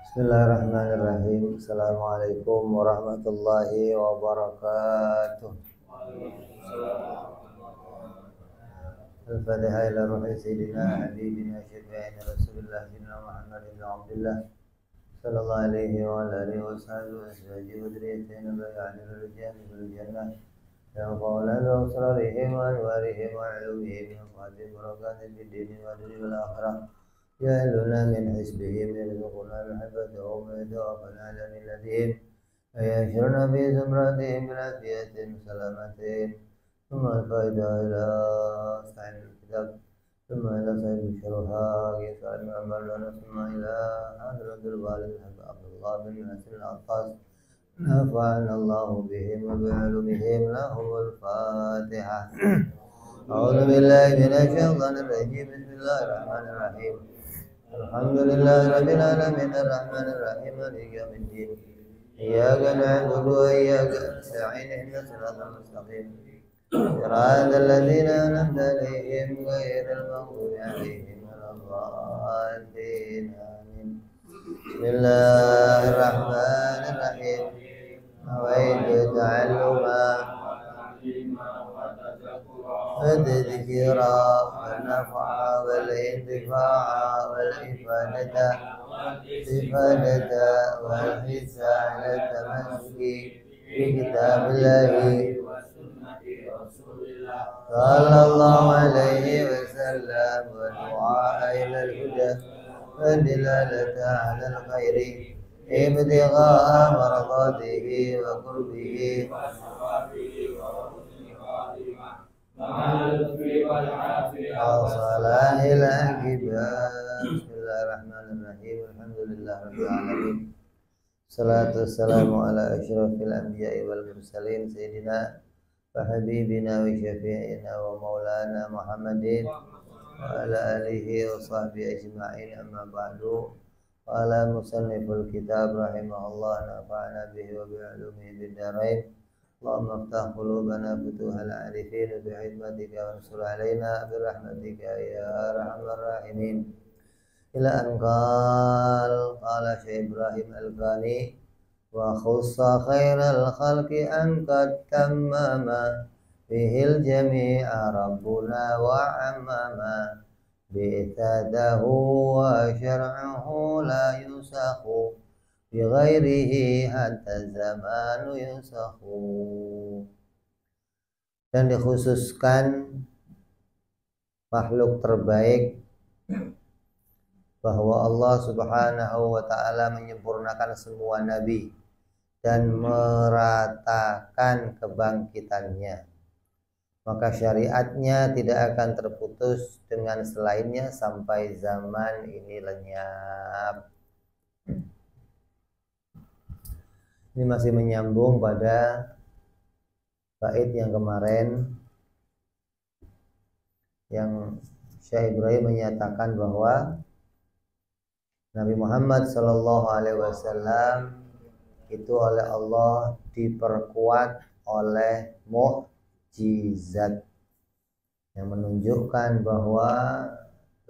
Bismillahirrahmanirrahim. Assalamualaikum warahmatullahi wabarakatuh. Al-Fatihah ila ruhi sayyidina habibina syafi'ina Rasulullah sayyidina Muhammad ibn Abdullah sallallahu alaihi wa alihi wa sahbihi wa azwajihi wa dhurriyatihi wa alihi rijali bil jannah ya qawlan wa asrarihim wa anwarihim wa ulumihim wa qadim barakatih bid dini wa dunya wal akhirah. يهلنا من حزبهم يرزقنا محبتهم ويتوفنا على ملتهم ويحشرنا في زمرتهم بالعافية سلامتهم ثم الفائدة إلى صاحب الكتاب ثم إلى صاحب الشروحات يسأل محمد ثم إلى حضرة الوالد الحق عبد الله بن ناصر العطاس نفعنا الله بهم وبعلومهم لهم الفاتحة. أعوذ بالله من الشيطان الرجيم بسم الله الرحمن الرحيم الحمد لله رب العالمين الرحمن الرحيم مالك يوم الدين إياك نعبد وإياك نستعين اهدنا الصراط المستقيم صراط الذين أنعمت عليهم غير المغضوب عليهم ولا الضالين آمين. بسم الله الرحمن الرحيم نويت تعلما والذكرى والنفع والانتفاع والإفادة والحث على التمسك بكتاب الله صلى الله عليه وسلم والدعاء إلى الهدى والدلالة على الخير ابتغاء مرضاته وقربه وصلاح العاقبة. بسم الله الرحمن الرحيم الحمد لله رب العالمين الصلاة والسلام على أشرف الأنبياء والمرسلين سيدنا وحبيبنا وشفيعنا ومولانا محمد وعلى آله وصحبه أجمعين. أما بعد قال مصنف الكتاب رحمه الله نفعنا به وبعلومه بالدارين. اللهم افتح قلوبنا فتوح العارفين بحكمتك وانصر علينا برحمتك يا أرحم الراحمين. إلى أن قال شيخ إبراهيم الغاني وخص خير الخلق أن قد تمم به الجميع ربنا وعمما بإثاده وشرعه لا يسخ بغيره hatta zamanu yusahu. Dan dikhususkan makhluk terbaik bahwa Allah subhanahu wa ta'ala menyempurnakan semua nabi dan meratakan kebangkitannya, maka syariatnya tidak akan terputus dengan selainnya sampai zaman ini lenyap. Ini masih menyambung pada bait yang kemarin yang Syekh Ibrahim menyatakan bahwa Nabi Muhammad Sallallahu Alaihi Wasallam itu oleh Allah diperkuat oleh mukjizat yang menunjukkan bahwa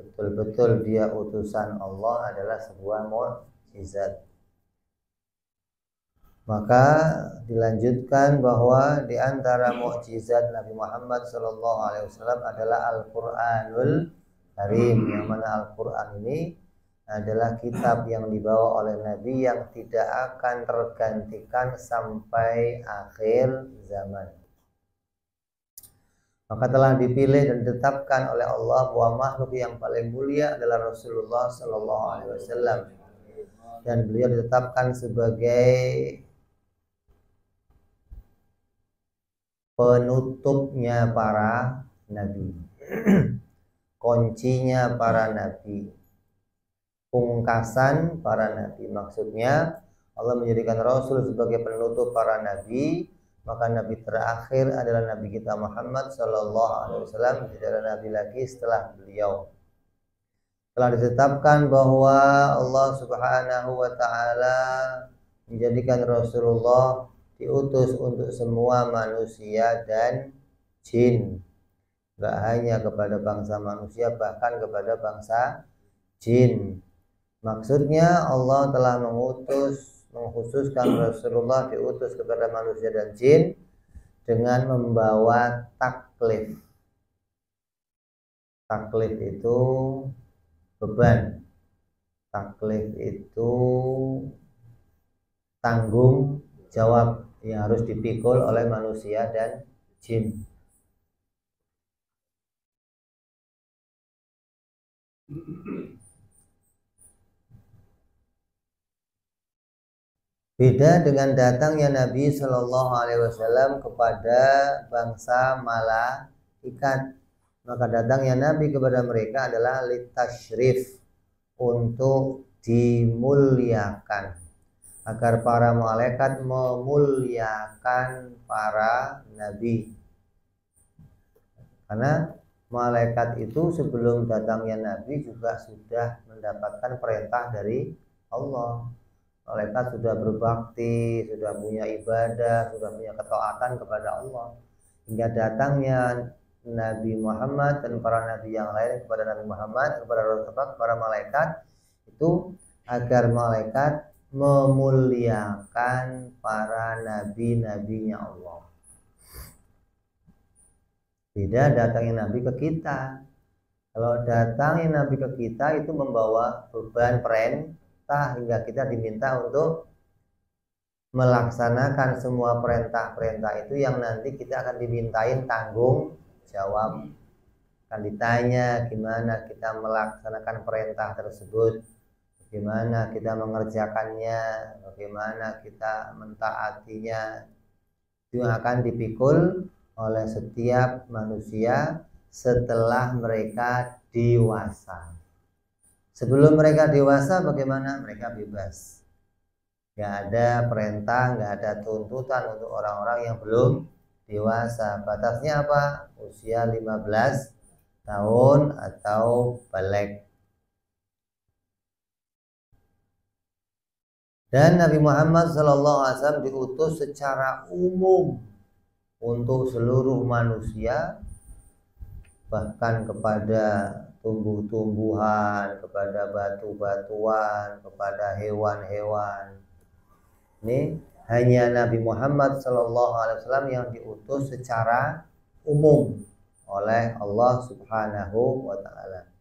betul-betul dia utusan Allah adalah sebuah mukjizat. Maka dilanjutkan bahwa di antara mukjizat Nabi Muhammad SAW adalah Al-Quranul Karim, yang mana Al-Quran ini adalah kitab yang dibawa oleh Nabi yang tidak akan tergantikan sampai akhir zaman. Maka telah dipilih dan ditetapkan oleh Allah bahwa makhluk yang paling mulia adalah Rasulullah SAW, dan beliau ditetapkan sebagai penutupnya para nabi, kuncinya para nabi, pungkasan para nabi. Maksudnya Allah menjadikan Rasul sebagai penutup para nabi, maka nabi terakhir adalah Nabi kita Muhammad Sallallahu Alaihi Wasallam. Tidak ada nabi lagi setelah beliau. Telah ditetapkan bahwa Allah Subhanahu Wa Taala menjadikan Rasulullah diutus untuk semua manusia dan jin, gak hanya kepada bangsa manusia, bahkan kepada bangsa jin. Maksudnya Allah telah mengkhususkan Rasulullah diutus kepada manusia dan jin dengan membawa taklif. Taklif itu beban. Taklif itu tanggung jawab yang harus dipikul oleh manusia dan jin. Beda dengan datangnya Nabi Shallallahu Alaihi Wasallam kepada bangsa malaikat, maka datangnya Nabi kepada mereka adalah litasyrif, untuk dimuliakan, agar para malaikat memuliakan para nabi. Karena malaikat itu sebelum datangnya Nabi juga sudah mendapatkan perintah dari Allah. Malaikat sudah berbakti, sudah punya ibadah, sudah punya ketaatan kepada Allah. Hingga datangnya Nabi Muhammad dan para nabi yang lain kepada Nabi Muhammad, kepada para malaikat itu agar malaikat memuliakan para nabi-nabinya Allah. Beda datangnya Nabi ke kita. Kalau datangnya Nabi ke kita itu membawa beban perintah, hingga kita diminta untuk melaksanakan semua perintah-perintah itu yang nanti kita akan dimintain tanggung jawab. Akan ditanya gimana kita melaksanakan perintah tersebut, bagaimana kita mengerjakannya, bagaimana kita mentaatinya. Itu yang akan dipikul oleh setiap manusia setelah mereka dewasa. Sebelum mereka dewasa bagaimana? Mereka bebas. Gak ada perintah, gak ada tuntutan untuk orang-orang yang belum dewasa. Batasnya apa? Usia 15 tahun atau balik. Dan Nabi Muhammad SAW diutus secara umum untuk seluruh manusia, bahkan kepada tumbuh-tumbuhan, kepada batu-batuan, kepada hewan-hewan. Ini hanya Nabi Muhammad SAW yang diutus secara umum oleh Allah Subhanahu wa Ta'ala.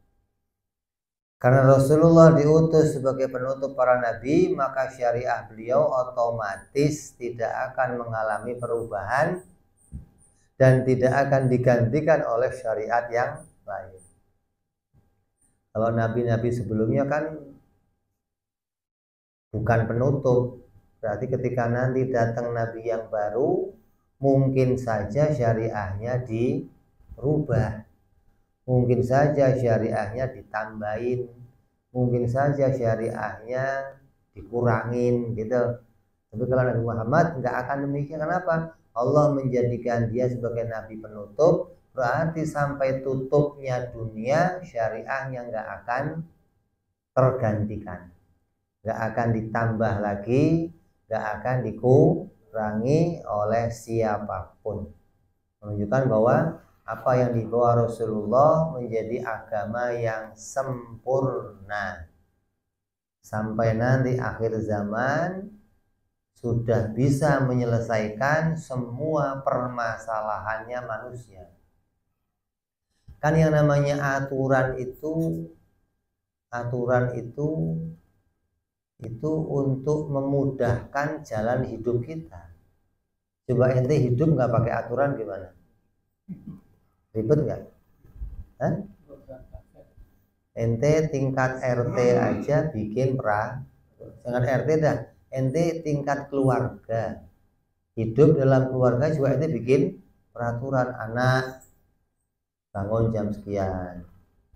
Karena Rasulullah diutus sebagai penutup para nabi, maka syariah beliau otomatis tidak akan mengalami perubahan dan tidak akan digantikan oleh syariat yang lain. Kalau nabi-nabi sebelumnya kan bukan penutup, berarti ketika nanti datang nabi yang baru, mungkin saja syariahnya dirubah, mungkin saja syariahnya ditambahin, mungkin saja syariahnya dikurangin gitu. Tapi kalau Nabi Muhammad nggak akan demikian. Kenapa? Allah menjadikan dia sebagai nabi penutup, berarti sampai tutupnya dunia syariahnya nggak akan tergantikan, nggak akan ditambah lagi, nggak akan dikurangi oleh siapapun. Menunjukkan bahwa apa yang dibawa Rasulullah menjadi agama yang sempurna. Sampai nanti akhir zaman sudah bisa menyelesaikan semua permasalahannya manusia. Kan yang namanya aturan itu untuk memudahkan jalan hidup kita. Coba ente hidup nggak pakai aturan gimana? Ribet nggak? Ente tingkat RT aja bikin jangan RT dah. Ente tingkat keluarga, hidup dalam keluarga juga ente bikin peraturan. Anak bangun jam sekian,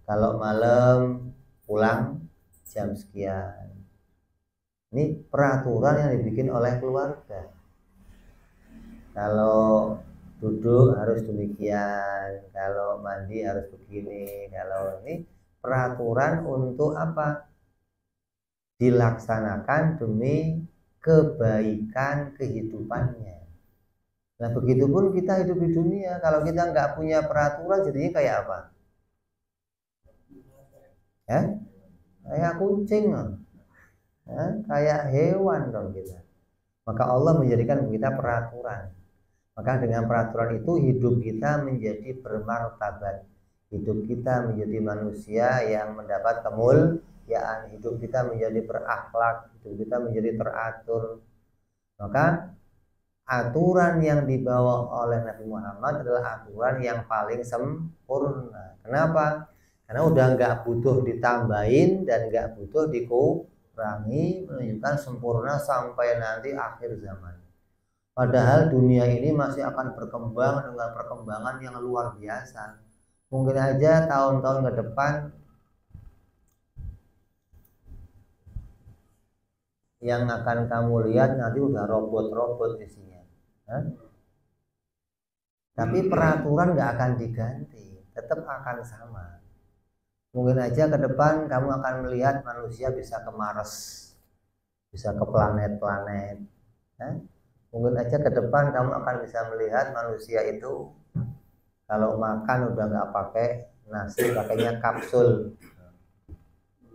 kalau malam pulang jam sekian. Ini peraturan yang dibikin oleh keluarga. Kalau duduk harus demikian, kalau mandi harus begini. Kalau ini peraturan untuk apa? Dilaksanakan demi kebaikan kehidupannya. Nah begitupun kita hidup di dunia. Kalau kita nggak punya peraturan jadinya kayak apa? Ya? kayak kucing, kayak hewan dong kita. Maka Allah menjadikan kita peraturan. Maka dengan peraturan itu hidup kita menjadi bermartabat. Hidup kita menjadi manusia yang mendapat kemuliaan. Hidup kita menjadi berakhlak. Hidup kita menjadi teratur. Maka aturan yang dibawa oleh Nabi Muhammad adalah aturan yang paling sempurna. Kenapa? Karena udah nggak butuh ditambahin dan nggak butuh dikurangi, menunjukkan sempurna sampai nanti akhir zaman. Padahal dunia ini masih akan berkembang dengan perkembangan yang luar biasa. Mungkin aja tahun-tahun ke depan yang akan kamu lihat nanti udah robot-robot isinya. Tapi peraturan nggak akan diganti, tetap akan sama. Mungkin aja ke depan kamu akan melihat manusia bisa ke Mars, bisa ke planet-planet. Mungkin aja ke depan kamu akan bisa melihat manusia itu kalau makan udah nggak pakai nasi, pakainya kapsul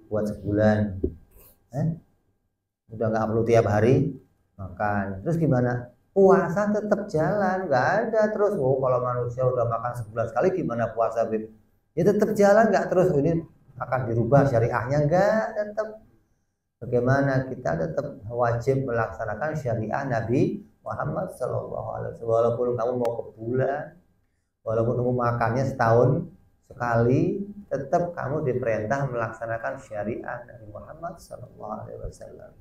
buat sebulan. Udah nggak perlu tiap hari makan. Terus gimana? Puasa tetap jalan, nggak ada terus. Kalau manusia udah makan sebulan sekali gimana puasa, Bib? Ya tetap jalan, nggak terus ini akan dirubah syariahnya, nggak, tetap. Bagaimana kita tetap wajib melaksanakan syariah Nabi Muhammad SAW. Walaupun kamu mau ke bulan, walaupun kamu makannya setahun sekali, tetap kamu diperintah melaksanakan syariah Nabi Muhammad SAW.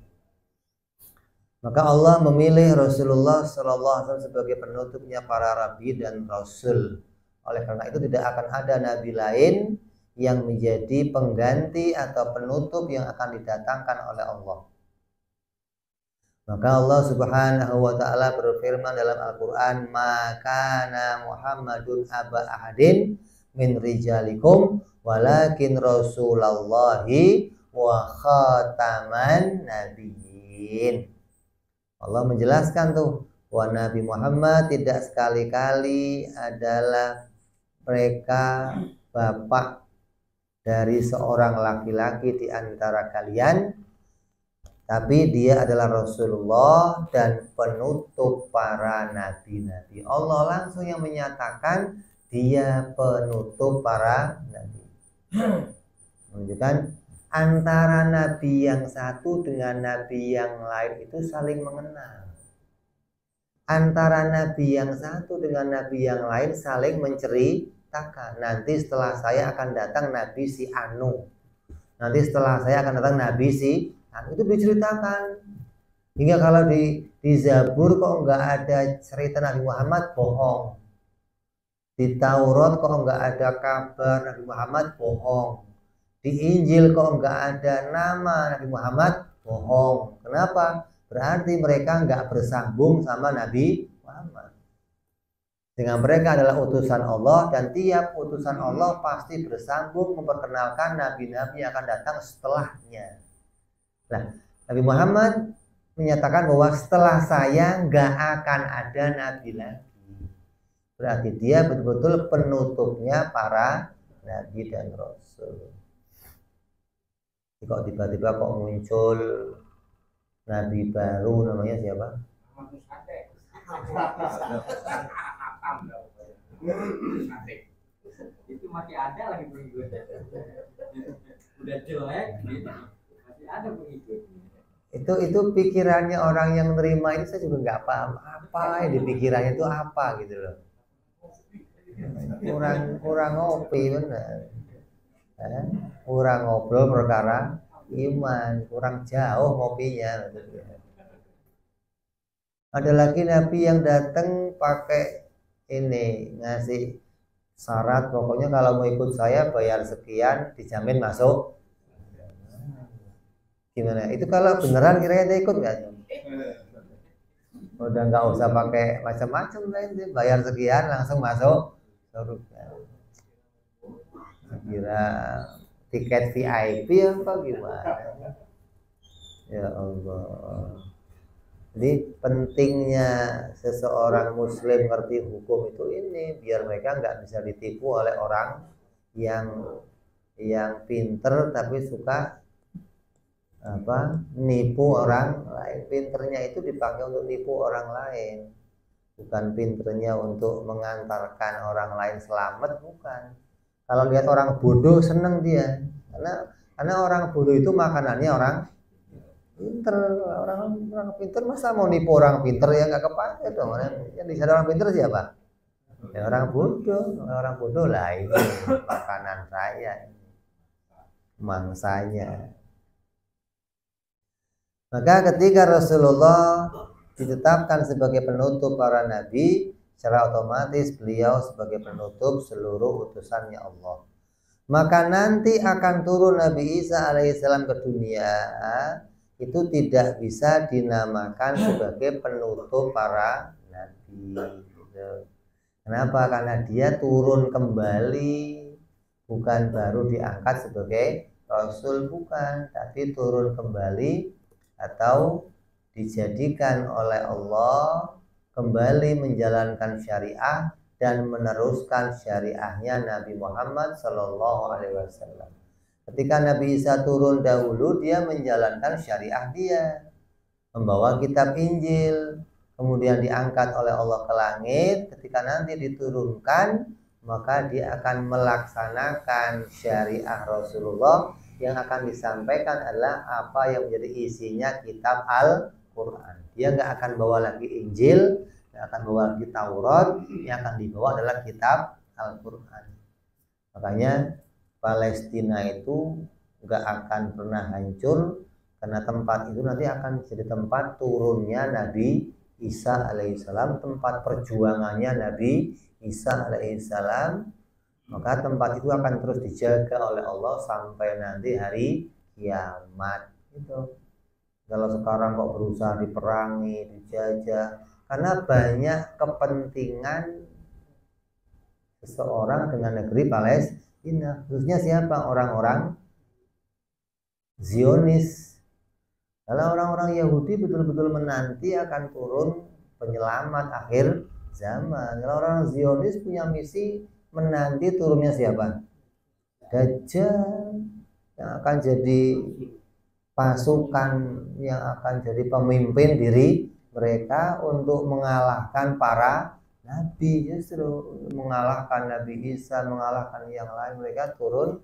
Maka Allah memilih Rasulullah SAW sebagai penutupnya para nabi dan rasul. Oleh karena itu tidak akan ada nabi lain yang menjadi pengganti atau penutup yang akan didatangkan oleh Allah. Maka Allah Subhanahu wa taala berfirman dalam Al-Qur'an, "Maka Muhammadun aba ahadin min rijalikum walakin rasulallahi wa khataman nabiyyin." Allah menjelaskan tuh, wa Nabi Muhammad tidak sekali-kali adalah mereka bapak dari seorang laki-laki di antara kalian, tapi dia adalah Rasulullah dan penutup para nabi-nabi. Allah langsung yang menyatakan dia penutup para nabi. Menunjukkan antara nabi yang satu dengan nabi yang lain itu saling mengenal. Antara nabi yang satu dengan nabi yang lain saling menceritakan. Nanti setelah saya akan datang nabi si Anu. Nanti setelah saya akan datang nabi si Anu. Itu diceritakan. Hingga kalau di Zabur kok nggak ada cerita Nabi Muhammad, bohong. Di Taurat kok nggak ada kabar Nabi Muhammad, bohong. Di Injil kok nggak ada nama Nabi Muhammad, bohong. Kenapa? Berarti mereka nggak bersambung sama Nabi Muhammad. Dengan mereka adalah utusan Allah, dan tiap utusan Allah pasti bersambung memperkenalkan nabi-nabi yang akan datang setelahnya. Nah, Nabi Muhammad menyatakan bahwa setelah saya nggak akan ada nabi lagi. Berarti dia betul-betul penutupnya para nabi dan rasul. Kok tiba-tiba kok muncul nabi baru, namanya siapa? Itu masih ada lagi pengikut. Udah jelek gitu, masih ada pengikut. Itu pikirannya orang yang menerima itu, saya juga nggak paham apa yang di pikirannya itu apa gitu loh. Kurang ngopi benar. Kurang ngobrol perkara iman, kurang jauh ngopinya. Ada lagi nabi yang datang pakai ini, ngasih syarat, pokoknya kalau mau ikut saya bayar sekian dijamin masuk. Gimana? Itu kalau beneran kira-kira ikut nggak? Udah nggak usah pakai macam-macam, bayar sekian langsung masuk surga. Kira tiket VIP apa gimana? Ya Allah. Jadi pentingnya seseorang muslim ngerti hukum itu ini, biar mereka nggak bisa ditipu oleh orang yang pinter tapi suka nipu orang lain. Pinternya itu dipakai untuk nipu orang lain, bukan pinternya untuk mengantarkan orang lain selamat, bukan. Kalau lihat orang bodoh seneng dia, karena orang bodoh itu makanannya orang pinter. Orang pinter masa mau nipu orang pinter, ya nggak kepake dong. Yang disana orang pinter siapa? Ya orang bodoh lah, itu makanan saya, mangsanya. Maka ketika Rasulullah ditetapkan sebagai penutup para nabi, secara otomatis beliau sebagai penutup seluruh utusannya Allah. Maka nanti akan turun Nabi Isa alaihissalam ke dunia, itu tidak bisa dinamakan sebagai penutup para nabi. Kenapa? Karena dia turun kembali, bukan baru diangkat sebagai Rasul, bukan, tapi turun kembali atau dijadikan oleh Allah kembali menjalankan syariah dan meneruskan syariahnya Nabi Muhammad Sallallahu Alaihi Wasallam. Ketika Nabi Isa turun dahulu, dia menjalankan syariah dia, membawa kitab Injil, kemudian diangkat oleh Allah ke langit. Ketika nanti diturunkan, maka dia akan melaksanakan syariah Rasulullah. Yang akan disampaikan adalah apa yang menjadi isinya kitab Al-Quran. Dia nggak akan bawa lagi Injil, nggak akan bawa lagi Taurat. Yang akan dibawa adalah kitab Al-Quran. Makanya Palestina itu nggak akan pernah hancur, karena tempat itu nanti akan jadi tempat turunnya Nabi Isa alaihissalam, tempat perjuangannya Nabi Isa alaihissalam. Maka tempat itu akan terus dijaga oleh Allah sampai nanti hari kiamat. Itu kalau sekarang kok berusaha diperangi, dijajah, karena banyak kepentingan seseorang dengan negeri Palestina, khususnya siapa? Orang-orang Zionis. Kalau orang-orang Yahudi betul-betul menanti akan turun penyelamat akhir zaman. Kalau orang Zionis punya misi menanti turunnya siapa? Dajjal, yang akan jadi pasukan, yang akan jadi pemimpin diri mereka untuk mengalahkan para nabi. Justru mengalahkan Nabi Isa, mengalahkan yang lain, mereka turun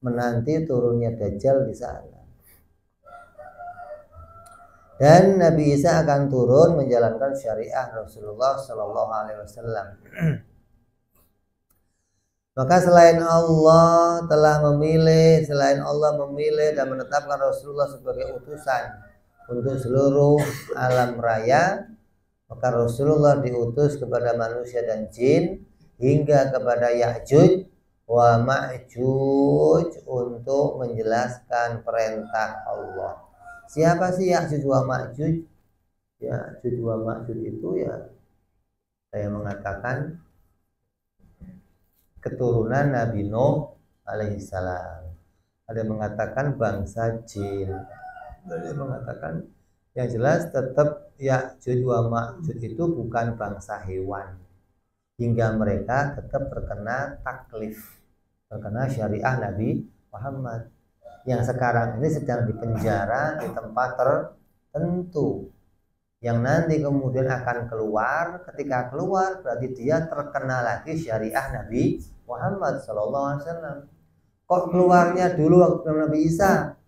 menanti turunnya Dajjal di sana. Dan Nabi Isa akan turun menjalankan syariah Rasulullah Sallallahu Alaihi Wasallam. Maka selain Allah memilih dan menetapkan Rasulullah sebagai utusan untuk seluruh alam raya, maka Rasulullah diutus kepada manusia dan jin hingga kepada Ya'juj wa Ma'juj untuk menjelaskan perintah Allah. Siapa sih Ya'juj wa Ma'juj? Ya'juj wa Ma'juj itu ya, saya mengatakan keturunan Nabi Nuh alaihissalam. Ada yang mengatakan bangsa jin. Ada yang mengatakan, yang jelas tetap Ya'juj wa Ma'juj itu bukan bangsa hewan, hingga mereka tetap terkena taklif, terkena syariah Nabi Muhammad, yang sekarang ini sedang dipenjara di tempat tertentu, yang nanti kemudian akan keluar. Ketika keluar berarti dia terkena lagi syariah Nabi Muhammad SAW. Kok keluarnya dulu waktu Nabi Isa?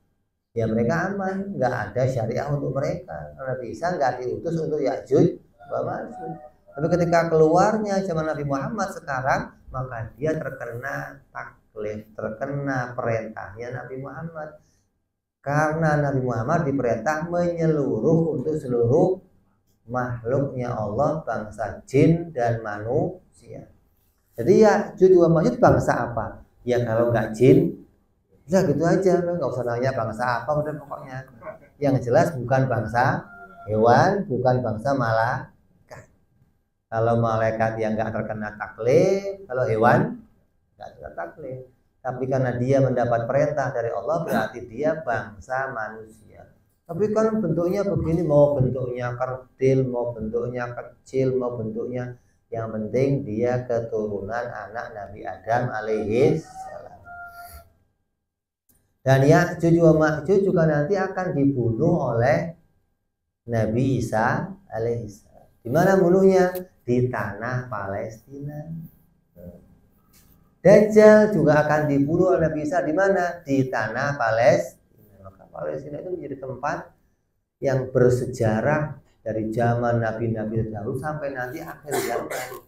Ya mereka aman, nggak ada syariah untuk mereka. Nabi Isa nggak diutus untuk Ya'juj wa Ma'juj. Tapi ketika keluarnya zaman Nabi Muhammad sekarang, maka dia terkena taklif, terkena perintahnya Nabi Muhammad. Karena Nabi Muhammad diperintah menyeluruh untuk seluruh makhluknya Allah, bangsa jin dan manusia. Jadi Ya'juj wa Ma'juj bangsa apa? Ya kalau nggak jin, ya gitu aja, nggak usah nanya bangsa apa, udah pokoknya. Yang jelas bukan bangsa hewan, bukan bangsa malaikat. Kalau malaikat yang nggak terkena taklif, kalau hewan nggak terkena taklif. Tapi karena dia mendapat perintah dari Allah, berarti dia bangsa manusia. Tapi kan bentuknya begini, mau bentuknya kerdil, mau bentuknya kecil, mau bentuknya, yang penting dia keturunan anak Nabi Adam alaihissalam. Dan Ya'juj wa Ma'juj juga nanti akan dibunuh oleh Nabi Isa alaihissalam. Di mana bunuhnya? Di tanah Palestina. Dajjal juga akan dibunuh oleh Nabi Isa di mana? Di tanah Palestina. Maka Palestina itu menjadi tempat yang bersejarah dari zaman nabi-nabi terdahulu sampai nanti akhir zaman.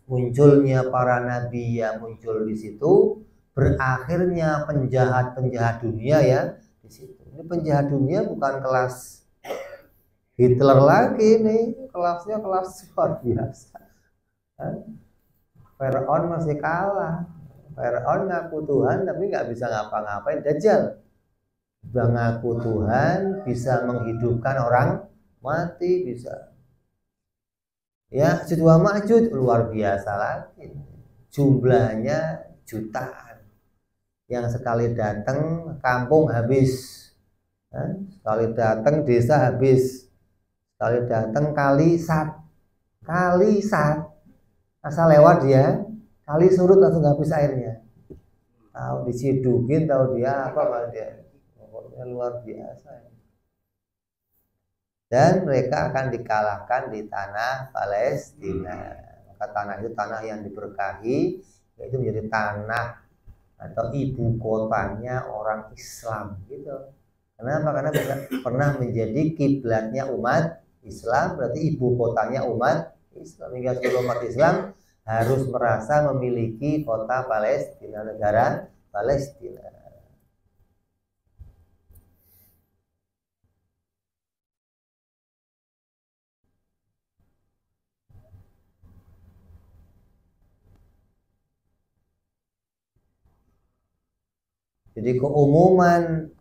Munculnya para nabi yang muncul di situ, berakhirnya penjahat-penjahat dunia ya di situ. Ini penjahat dunia bukan kelas Hitler lagi nih, kelasnya kelas luar biasa. Firaun masih kalah. Firaun ngaku Tuhan tapi nggak bisa ngapa-ngapain. Dajjal udah ngaku Tuhan, bisa menghidupkan orang mati, bisa. Ya, Ya'juj wa Ma'juj luar biasa lagi. Jumlahnya jutaan. Yang sekali datang kampung habis. Sekali datang desa habis. Sekali datang kali sat. Asal lewat dia, kali surut langsung habis airnya. Tahu dicidugin, tahu dia apa malah dia. Pokoknya luar biasa. Dan mereka akan dikalahkan di tanah Palestina. Maka tanah itu tanah yang diberkahi, yaitu menjadi tanah atau ibu kotanya orang Islam gitu. Kenapa? Karena pernah menjadi kiblatnya umat Islam, berarti ibu kotanya umat Islam. Hingga seluruh umat Islam harus merasa memiliki kota Palestina, negara Palestina. Jadi keumuman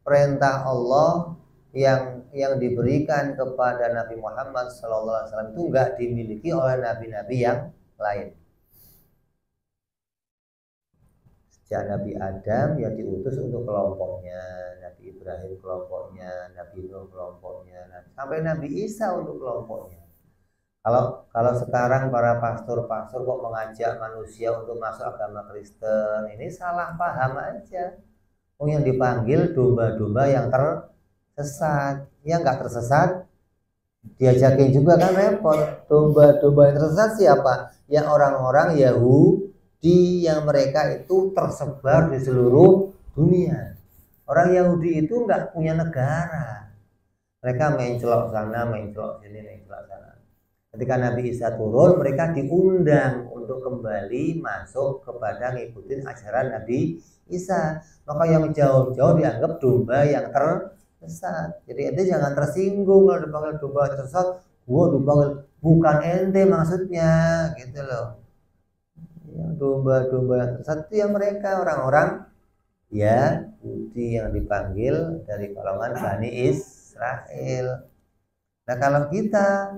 perintah Allah yang diberikan kepada Nabi Muhammad SAW itu enggak dimiliki oleh nabi-nabi yang lain. Sejak Nabi Adam yang diutus untuk kelompoknya, Nabi Ibrahim kelompoknya, Nabi Nuh kelompoknya, sampai Nabi Isa untuk kelompoknya. Kalau sekarang para pastor-pastor kok mengajak manusia untuk masuk agama Kristen, ini salah paham aja. Oh, yang dipanggil domba-domba yang tersesat. Yang nggak tersesat diajakin juga kan repot. Domba-domba yang tersesat siapa? Yang orang-orang Yahudi yang mereka itu tersebar di seluruh dunia. Orang Yahudi itu nggak punya negara. Mereka main celok sana, main celok sini, main celok sana. Ketika Nabi Isa turun, mereka diundang untuk kembali masuk kepada ngikutin ajaran Nabi Isa. Maka yang jauh-jauh dianggap domba yang tersesat. Jadi ente jangan tersinggung kalau dipanggil domba tersesat. Gua dipanggil bukan ente maksudnya, gitu loh. Yang domba-domba yang tersesat itu ya mereka orang-orang ya Yahudi yang dipanggil dari golongan Bani Israel. Nah kalau kita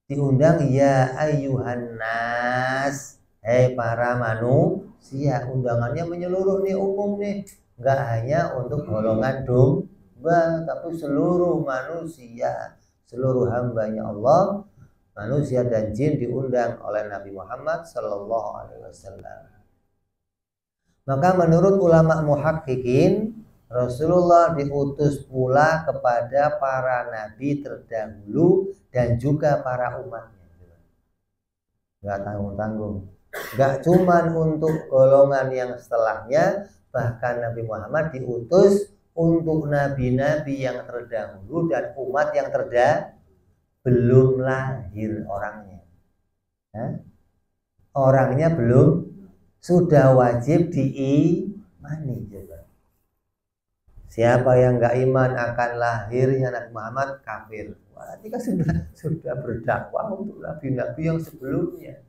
diundang ya ayyuhan nas, hei para manusia, undangannya menyeluruh nih, umum nih, nggak hanya untuk golongan domba, tapi seluruh manusia, seluruh hambanya Allah, manusia dan jin diundang oleh Nabi Muhammad Sallallahu Alaihi Wasallam. Maka menurut ulama muhaqqiqin, Rasulullah diutus pula kepada para nabi terdahulu dan juga para umatnya. Nggak tanggung-tanggung. Nggak cuman untuk golongan yang setelahnya, bahkan Nabi Muhammad diutus untuk nabi-nabi yang terdahulu dan umat yang belum lahir orangnya. Orangnya belum, sudah wajib diimani juga. Siapa yang nggak iman akan lahirnya Nabi Muhammad kafir. Wah, ini kan sudah berdakwah untuk nabi-nabi yang sebelumnya.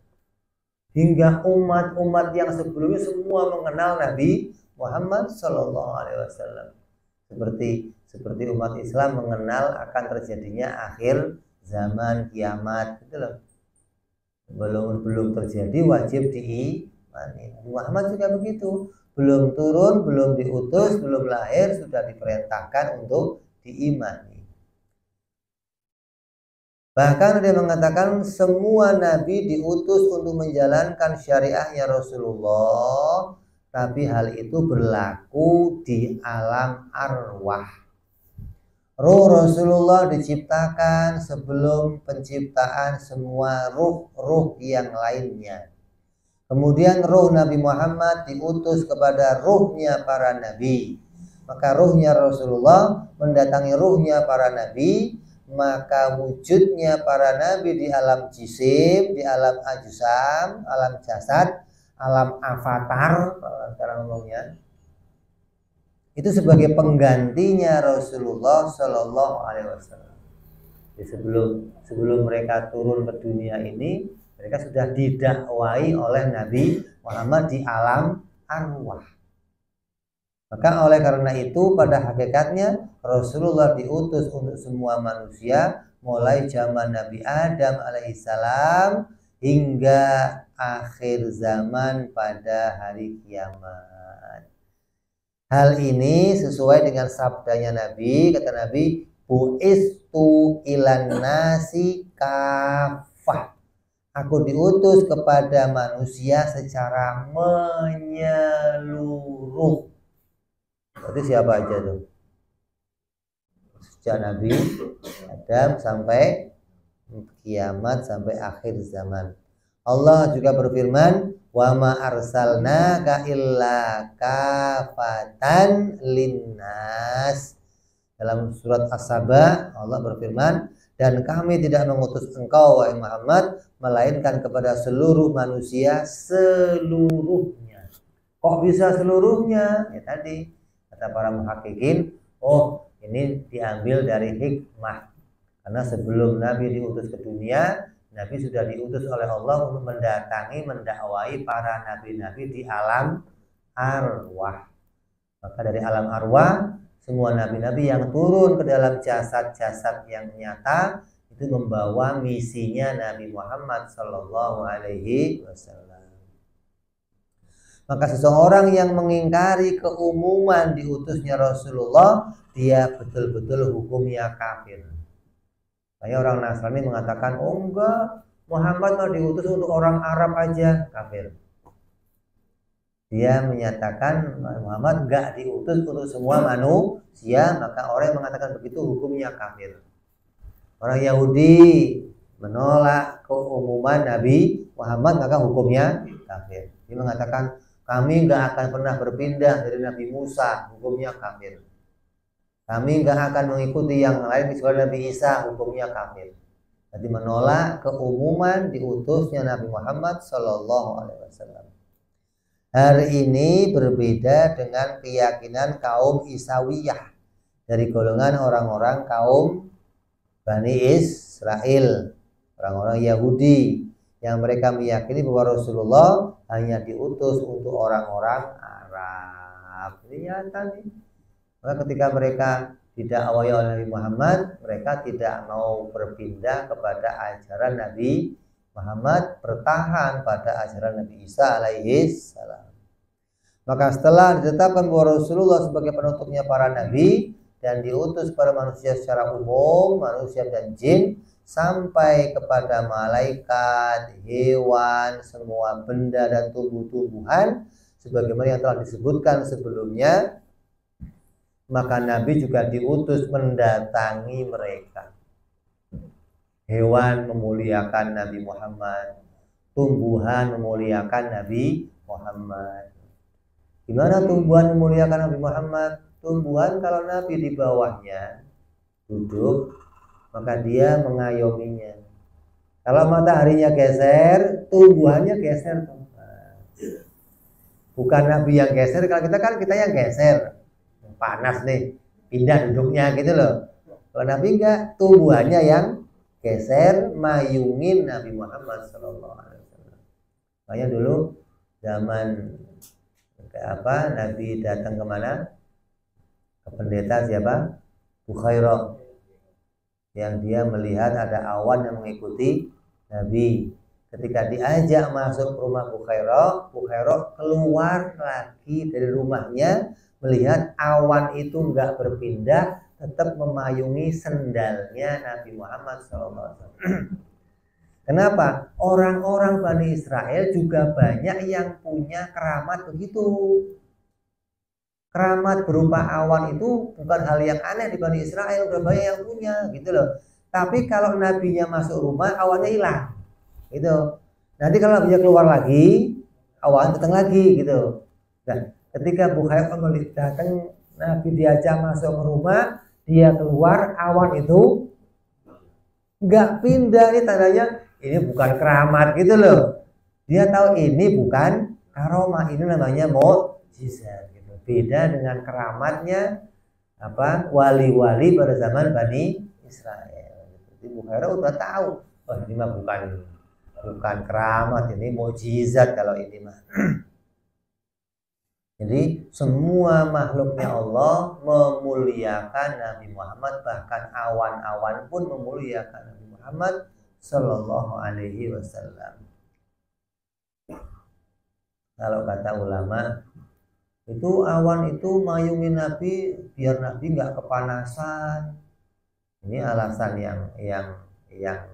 Hingga umat-umat yang sebelumnya semua mengenal Nabi Muhammad Sallallahu Alaihi Wasallam. Seperti umat Islam mengenal akan terjadinya akhir zaman kiamat, gitu loh. Belum terjadi wajib diimani. Muhammad juga begitu. Belum turun, belum diutus, belum lahir, sudah diperintahkan untuk diimani. Bahkan dia mengatakan semua nabi diutus untuk menjalankan syariahnya Rasulullah tapi hal itu berlaku di alam arwah. Ruh Rasulullah diciptakan sebelum penciptaan semua ruh-ruh yang lainnya. Kemudian ruh Nabi Muhammad diutus kepada ruhnya para nabi. Maka ruhnya Rasulullah mendatangi ruhnya para nabi. Maka wujudnya para nabi di alam jisim, di alam ajsam, alam jasad, alam avatar, sekarang ngomongnya, itu sebagai penggantinya Rasulullah Shallallahu Alaihi Wasallam. Sebelum mereka turun ke dunia ini, mereka sudah didakwai oleh Nabi Muhammad di alam arwah. Maka oleh karena itu pada hakikatnya Rasulullah diutus untuk semua manusia mulai zaman Nabi Adam alaihissalam hingga akhir zaman pada hari kiamat. Hal ini sesuai dengan sabdanya Nabi, kata Nabi, bu'istu ilan nasi kafah. Aku diutus kepada manusia secara menyeluruh. Berarti siapa aja tuh? Sejak Nabi Adam sampai kiamat, sampai akhir zaman. Allah juga berfirman, wa ma arsalnaka illa kafatan linnas. Dalam surat As-Saba Allah berfirman, dan kami tidak mengutus engkau wahai Muhammad melainkan kepada seluruh manusia seluruhnya. Kok bisa seluruhnya? Ya tadi kata para muhakkikin, oh ini diambil dari hikmah. Karena sebelum Nabi diutus ke dunia, Nabi sudah diutus oleh Allah untuk mendatangi, mendakwai para nabi-nabi di alam arwah. Maka dari alam arwah, semua nabi-nabi yang turun ke dalam jasad-jasad yang nyata itu membawa misinya Nabi Muhammad Sallallahu Alaihi Wasallam. Maka seseorang yang mengingkari keumuman diutusnya Rasulullah, dia betul-betul hukumnya kafir. Kayak orang Nasrani mengatakan, oh enggak, Muhammad mau diutus untuk orang Arab aja, kafir. Dia menyatakan Muhammad enggak diutus untuk semua manusia, maka orang yang mengatakan begitu hukumnya kafir. Orang Yahudi menolak keumuman Nabi Muhammad, maka hukumnya kafir. Dia mengatakan kami enggak akan pernah berpindah dari Nabi Musa, hukumnya kafir. Kami enggak akan mengikuti yang lain kecuali Nabi Isa, hukumnya kafir. Jadi menolak keumuman diutusnya Nabi Muhammad Sallallahu Alaihi Wasallam. Hari ini berbeda dengan keyakinan kaum Isawiyah dari golongan orang-orang kaum Bani Israel, orang-orang Yahudi yang mereka meyakini bahwa Rasulullah hanya diutus untuk orang-orang Arab. Ini nyata nih. Maka ketika mereka didakwai oleh Nabi Muhammad, mereka tidak mau berpindah kepada ajaran Nabi Muhammad, bertahan pada ajaran Nabi Isa alaihi salam. Maka setelah ditetapkan bahwa Rasulullah sebagai penutupnya para nabi dan diutus kepada manusia secara umum, manusia dan jin, sampai kepada malaikat, hewan, semua benda dan tumbuh-tumbuhan, sebagaimana yang telah disebutkan sebelumnya, maka Nabi juga diutus mendatangi mereka. Hewan memuliakan Nabi Muhammad, tumbuhan memuliakan Nabi Muhammad. Gimana tumbuhan memuliakan Nabi Muhammad? Tumbuhan kalau Nabi di bawahnya duduk, maka dia mengayominya. Kalau mataharinya geser, tumbuhannya geser. Bukan Nabi yang geser, kalau kita kan kita yang geser. Panas nih, pindah duduknya gitu loh. Kalau Nabi enggak, tumbuhannya yang geser, mayungin Nabi Muhammad Sallallahu Alaihi Wasallam. Makanya dulu zaman Nabi datang kemana? Ke pendeta siapa? Bukhairah. Yang dia melihat ada awan yang mengikuti Nabi. Ketika diajak masuk ke rumah Bukhairah, Bukhairah keluar lagi dari rumahnya, melihat awan itu enggak berpindah, tetap memayungi sendalnya Nabi Muhammad SAW. Kenapa? Orang-orang Bani Israel juga banyak yang punya keramat begitu. Keramat berupa awan itu bukan hal yang aneh di Bani Israel, udah banyak yang punya gitu loh. Tapi kalau nabinya masuk rumah, awannya hilang gitu. Nanti kalau nabinya keluar lagi, awan datang lagi gitu. Dan ketika Buhair datang, Nabi diajak masuk ke rumah, dia keluar, awan itu nggak pindah. Ini tandanya ini bukan keramat gitu loh. Dia tahu ini bukan karomah, ini namanya mukjizat gitu. Beda dengan keramatnya wali-wali pada zaman Bani Israel. Jadi Buhaira udah tahu, oh ini mah bukan keramat, ini mukjizat kalau ini mah. Jadi semua makhluknya Allah memuliakan Nabi Muhammad, bahkan awan-awan pun memuliakan Nabi Muhammad Sallallahu Alaihi Wasallam. Kalau kata ulama, itu awan itu mayungi Nabi biar Nabi nggak kepanasan. Ini alasan yang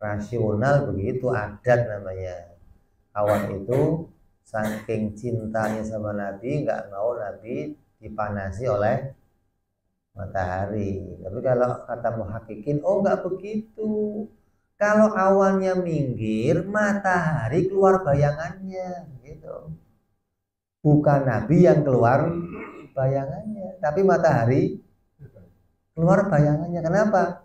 rasional begitu, adat namanya. Awan itu saking cintanya sama Nabi nggak mau Nabi dipanasi oleh matahari. Tapi kalau kata muhakkikin, oh nggak begitu. Kalau awannya minggir, matahari keluar bayangannya, gitu. Bukan Nabi yang keluar bayangannya, tapi matahari keluar bayangannya. Kenapa?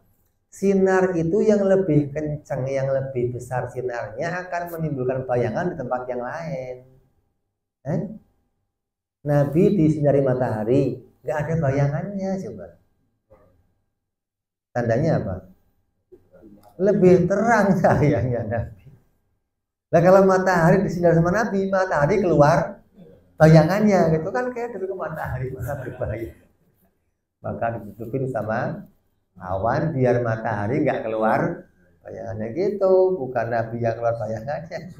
Sinar itu yang lebih kencang, yang lebih besar sinarnya akan menimbulkan bayangan di tempat yang lain. Nabi disinari matahari, nggak ada bayangannya, coba. Tandanya apa? Lebih terang cahayanya Nabi. Nah kalau matahari disinar sama Nabi, matahari keluar bayangannya, gitu kan, kayak dari matahari berbahaya. Maka ditutupin sama awan biar matahari nggak keluar bayangannya gitu, bukan Nabi yang keluar bayangannya.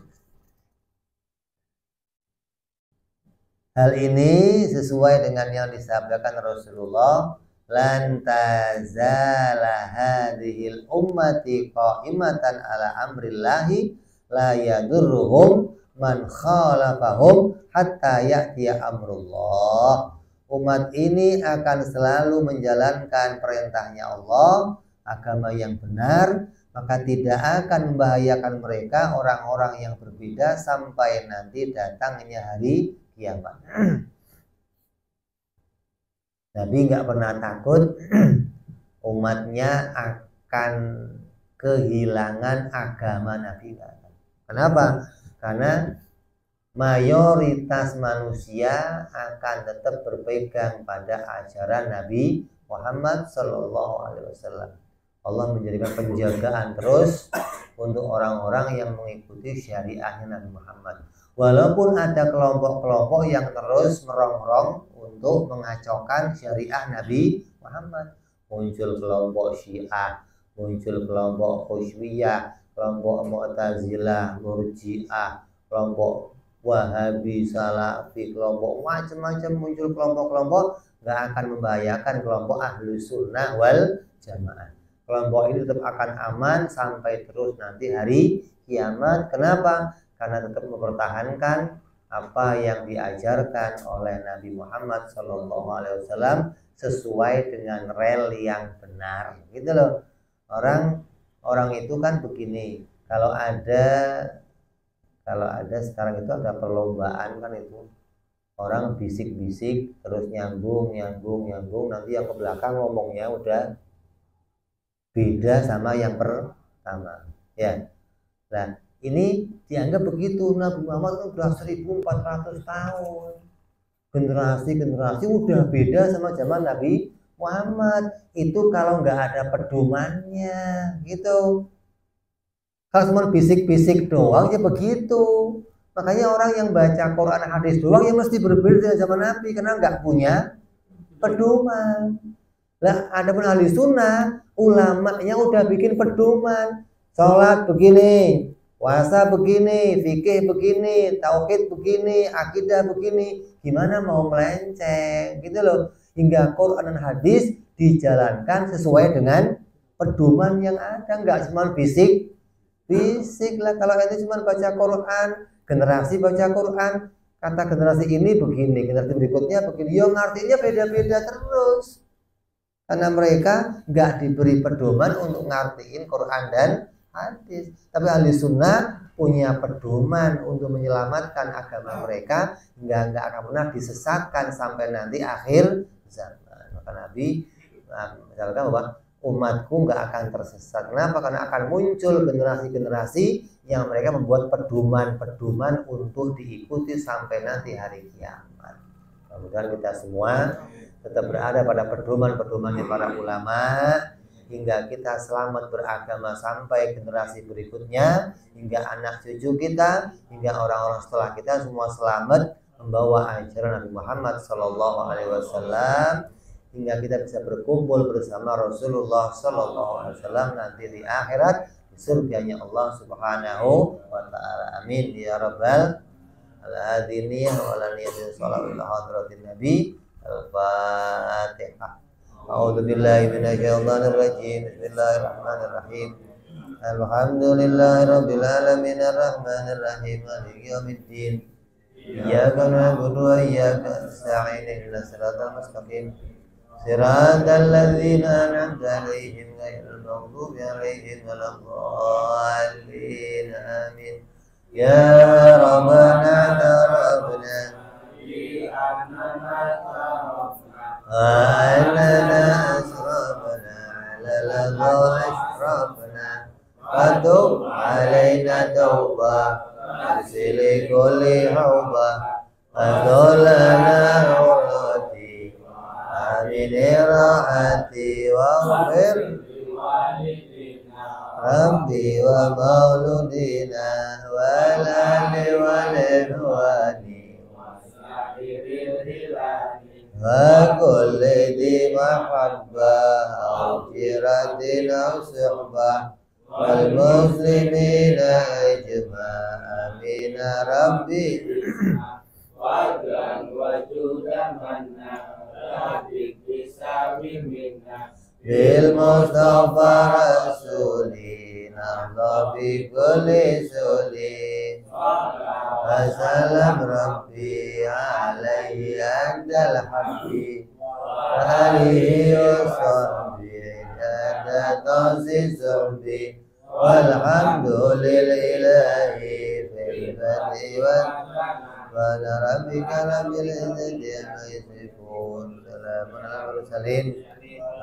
Hal ini sesuai dengan yang disabdakan Rasulullah, lan tazala hadhil ummati qa'imatan ala amrillahi la yadurruhum man khalafahum hatta ya'tiya amrullah. Umat ini akan selalu menjalankan perintahnya Allah, agama yang benar, maka tidak akan membahayakan mereka orang-orang yang berbeda sampai nanti datangnya hari kiamat. Nabi nggak pernah takut umatnya akan kehilangan agama Nabi. Kenapa? Karena mayoritas manusia akan tetap berpegang pada ajaran Nabi Muhammad Sallallahu Alaihi Wasallam. Allah menjadikan penjagaan terus untuk orang-orang yang mengikuti syariahnya Nabi Muhammad. Walaupun ada kelompok-kelompok yang terus merongrong untuk mengacaukan syariah Nabi Muhammad. Muncul kelompok Syiah, muncul kelompok Khusyiyah, kelompok Mu'tazilah, Murji'ah, kelompok Wahabi, Salafi, kelompok macam-macam muncul kelompok-kelompok, nggak akan membahayakan kelompok Ahlus Sunnah wal Jamaah. Kelompok ini tetap akan aman sampai terus nanti hari kiamat. Kenapa? Karena tetap mempertahankan apa yang diajarkan oleh Nabi Muhammad SAW sesuai dengan rel yang benar, gitu loh. Orang itu kan begini, kalau ada sekarang itu ada perlombaan kan, itu orang bisik-bisik terus nyambung, nanti yang ke belakang ngomongnya udah beda sama yang pertama, ya. Nah, ini dianggap begitu. Nabi Muhammad itu sudah 1400 tahun. Generasi-generasi udah beda sama zaman Nabi Muhammad. Itu kalau nggak ada pedomannya, gitu. Kalau cuma bisik-bisik doang ya begitu. Makanya orang yang baca Quran hadis doang ya mesti berbeda dengan zaman Nabi, karena nggak punya pedoman. Lah adapun ahli sunnah, ulamanya udah bikin pedoman. Sholat begini, puasa begini, fikih begini, tauhid begini, akidah begini. Gimana mau melenceng, gitu loh. Hingga Quran dan hadis dijalankan sesuai dengan pedoman yang ada, nggak cuma bisik Fisik lah, kalau itu cuma baca Quran, generasi baca Quran, kata generasi ini begini, generasi berikutnya begini, yo ngartinya beda-beda terus. Karena mereka nggak diberi pedoman untuk ngartiin Quran dan hadis. Tapi ahli sunnah punya pedoman untuk menyelamatkan agama mereka, nggak akan pernah disesatkan sampai nanti akhir zaman. Maka Nabi misalkan bahwa umatku nggak akan tersesat. Kenapa? Karena akan muncul generasi-generasi yang mereka membuat pedoman-pedoman untuk diikuti sampai nanti hari kiamat. Kemudian kita semua tetap berada pada pedoman-pedomannya para ulama hingga kita selamat beragama sampai generasi berikutnya, hingga anak cucu kita, hingga orang-orang setelah kita semua selamat membawa ajaran Nabi Muhammad SAW, hingga kita bisa berkumpul bersama Rasulullah SAW nanti di akhirat di surganya Allah Subhanahu wa taala. Amin ya rabbal alamin. Wa ala niyatin shalawat hadratin nabi. Al-Fatihah. A'udzu billahi minasyaitonir rajim. Bismillahirrahmanirrahim. Alhamdulillahirabbil alamin arrahmanir rahim maliki yaumiddin. Iyyaka na'budu wa iyyaka nasta'in ihdinas siratal mustaqim. Siratal ladzina an'amta 'alaihim ghairil maghdubi 'alaihim waladdallin. Amin. Ya Rabbana rabbana وأننا أسرفنا على لظى أشرفنا فتب علينا توبة أرسل كل حوبة فذلنا عراتي آمن راحتي واغفر ربي ومولودنا والأهل والإخوان وكل ذي محبة أو جيرة أو صحبة والمسلمين أجمع آمين ربي وأجرا وجودا منا ربك بسامي منا بالمصطفى رسولي نرضى بكل سولي وسلم ربي عليه أنت الحبيب وآله وصحبه أنت تنسي صحبي والحمد لله في الفتح والسبحان ربك رب العزة عما يصفون سلام على المرسلين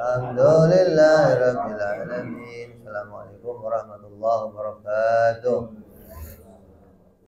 الحمد لله رب العالمين. Assalamualaikum warahmatullahi wabarakatuh.